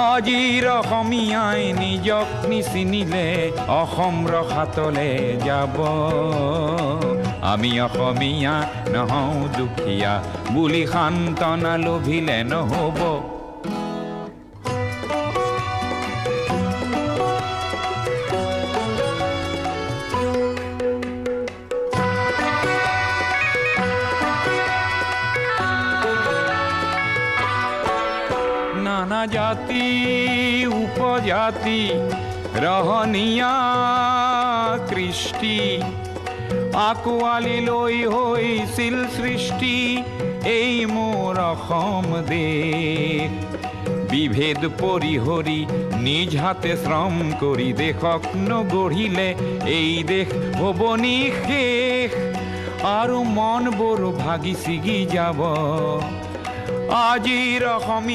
আজিৰ অসমীয়াই নিজক নিচিনিলে অসম ৰখাতলে যাব। আমি অসমীয়া নহওঁ দুখীয়া বুলি সান্তনা লভিলে নহ'ব। নানা জাতি উপজাতি ৰহনীয়া কৃষ্টি আঁকোৱালি লৈ হৈছিল সৃষ্টি এই মোৰ অসম দেশ। বিভেদ পৰিহৰি নিজ হাতে শ্ৰম কৰি দেশক নগঢ়িলে এই দেশ হ'ব নিশেষ আৰু মনবোৰ ভাগি ছিগি যাব। আজিৰ অসমীয়া